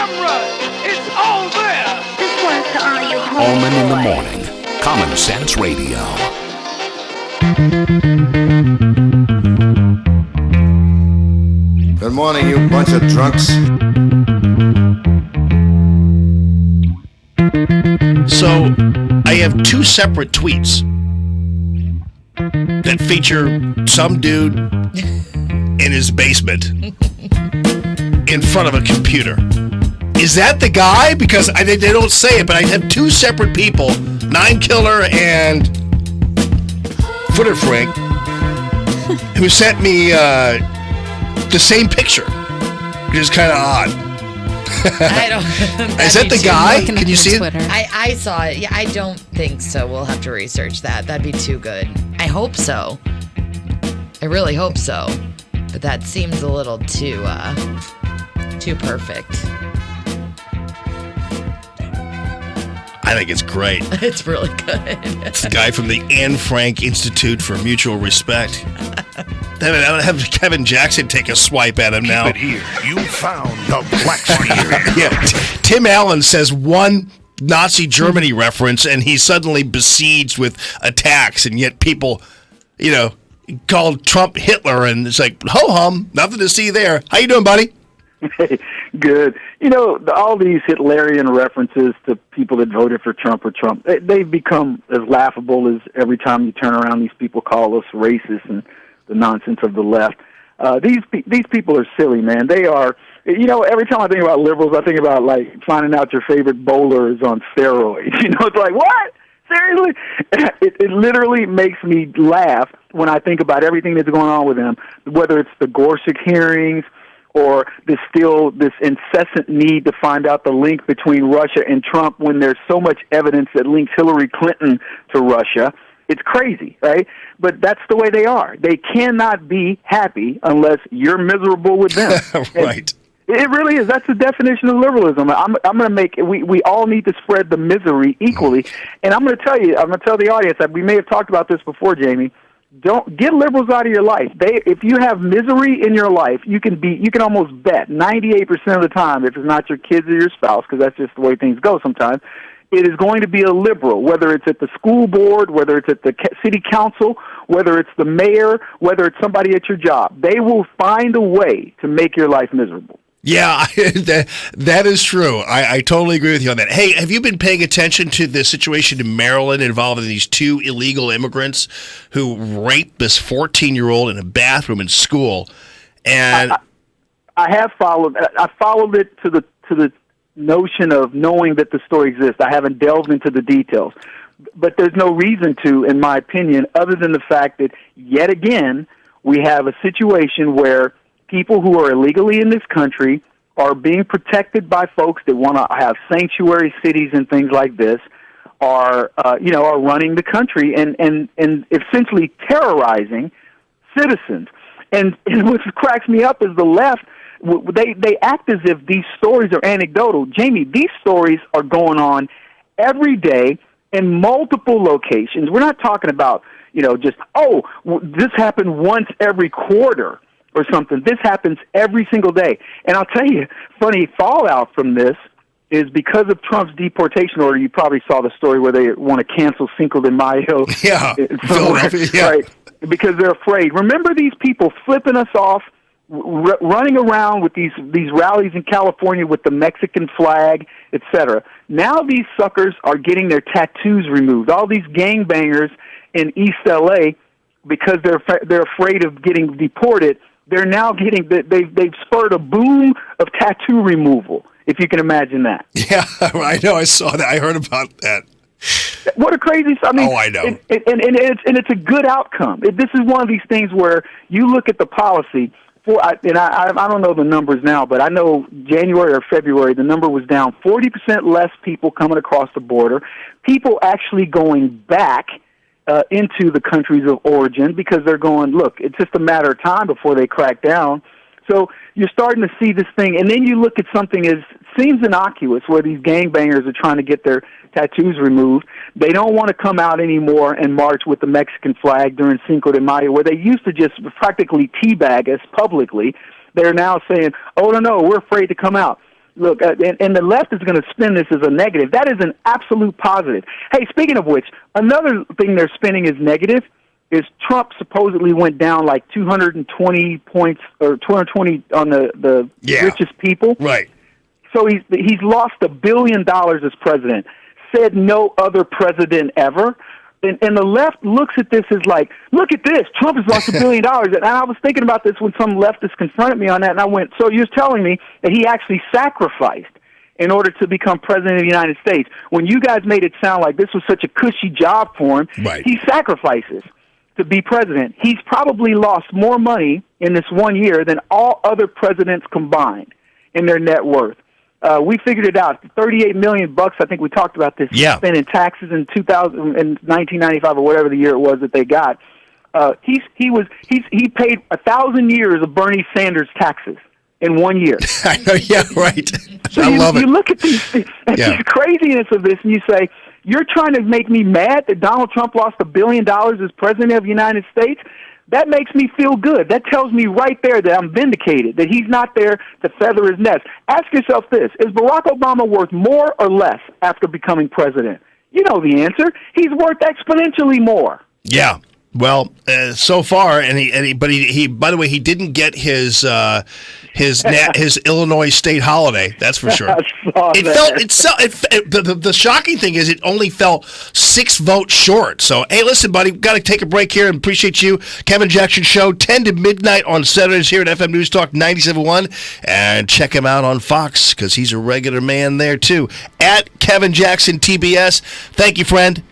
cameras. It's all there. This one's to all you Allman in the Morning. Common Sense Radio. Good morning, you bunch of drunks. So, I have two separate tweets that feature some dude in his basement in front of a computer. Is that the guy? Because they don't say it, but I have two separate people, Nine Killer and Footer Frank, who sent me the same picture, which is kind of odd. I don't. Is that the guy? Can you see it? I saw it. Yeah, I don't think so. We'll have to research that. That'd be too good. I hope so. I really hope so. But that seems a little too perfect. I think it's great. It's really good. It's the guy from the Anne Frank Institute for Mutual Respect. I'm gonna have Kevin Jackson take a swipe at him now. Keep it here. You found the Black Sphere. Yeah, Tim Allen says one Nazi Germany reference, and he's suddenly besieged with attacks, and yet people, called Trump Hitler, and it's like, ho-hum, nothing to see there. How you doing, buddy? Hey, good. All these Hitlerian references to people that voted for Trump or Trump, they've become as laughable as every time you turn around, these people call us racist and the nonsense of the left. These people are silly, man. They are, every time I think about liberals, I think about, finding out your favorite bowler is on steroids. It's like, what? Seriously? It literally makes me laugh when I think about everything that's going on with them, whether it's the Gorsuch hearings or this incessant need to find out the link between Russia and Trump when there's so much evidence that links Hillary Clinton to Russia. It's crazy, right? But that's the way they are. They cannot be happy unless you're miserable with them. Right. It really is. That's the definition of liberalism. I'm going to make it, we all need to spread the misery equally. And I'm going to tell the audience that we may have talked about this before, Jamie. Don't get liberals out of your life. If you have misery in your life, you can almost bet 98% of the time, if it's not your kids or your spouse, because that's just the way things go sometimes, it is going to be a liberal, whether it's at the school board, whether it's at the city council, whether it's the mayor, whether it's somebody at your job. They will find a way to make your life miserable. Yeah, that is true. I totally agree with you on that. Hey, have you been paying attention to the situation in Maryland involving these two illegal immigrants who raped this 14-year-old in a bathroom in school? And I have followed. I followed it to the notion of knowing that the story exists. I haven't delved into the details, but there's no reason to, in my opinion, other than the fact that yet again we have a situation where people who are illegally in this country are being protected by folks that want to have sanctuary cities and things like this, are running the country and essentially terrorizing citizens. And what cracks me up is the left. They act as if these stories are anecdotal. Jamie, these stories are going on every day in multiple locations. We're not talking about this happened once every quarter or something. This happens every single day. And I'll tell you, funny fallout from this is because of Trump's deportation order. You probably saw the story where they want to cancel Cinco de Mayo. Yeah, Philadelphia, yeah. Right, because they're afraid. Remember these people flipping us off, running around with these rallies in California with the Mexican flag, etc. Now these suckers are getting their tattoos removed. All these gangbangers in East L.A., because they're afraid of getting deported, they're now getting they've spurred a boom of tattoo removal, if you can imagine that. Yeah, I know. I saw that. I heard about that. What a crazy! I mean, I know. And it's a good outcome. This is one of these things where you look at the policy. I don't know the numbers now, but I know January or February the number was down 40% less people coming across the border. People actually going back into the countries of origin because they're going, look, it's just a matter of time before they crack down. So you're starting to see this thing, and then you look at something as seems innocuous where these gangbangers are trying to get their tattoos removed. They don't want to come out anymore and march with the Mexican flag during Cinco de Mayo, where they used to just practically teabag us publicly. They're now saying, oh, no, we're afraid to come out. Look, and the left is going to spin this as a negative. That is an absolute positive. Hey, speaking of which, another thing they're spinning as negative is Trump supposedly went down like 220 points or 220 on the richest people. Right. So he's lost $1 billion as president. Said no other president ever. And the left looks at this as like, look at this, Trump has lost $1 billion. And I was thinking about this when some leftist confronted me on that, and I went, so you're telling me that he actually sacrificed in order to become president of the United States. When you guys made it sound like this was such a cushy job for him, right. He sacrifices to be president. He's probably lost more money in this 1 year than all other presidents combined in their net worth. We figured it out. $38 million. I think we talked about this. Yeah. Spent in taxes in 1995 or whatever the year it was that they got. He paid 1,000 years of Bernie Sanders taxes in 1 year. I know. Yeah. Right. So I love it. You look at these craziness of this, and you say, "You're trying to make me mad that Donald Trump lost $1 billion as president of the United States." That makes me feel good. That tells me right there that I'm vindicated, that he's not there to feather his nest. Ask yourself this: is Barack Obama worth more or less after becoming president? You know the answer. He's worth exponentially more. Yeah. Well, so far, and he by the way, he didn't get his Illinois state holiday. That's for sure. The shocking thing is it only fell 6 votes short. So, hey, listen, buddy, got to take a break here and appreciate you. Kevin Jackson Show, 10 to midnight on Saturdays here at FM News Talk 97.1, and check him out on Fox because he's a regular man there too. At Kevin Jackson TBS. Thank you, friend.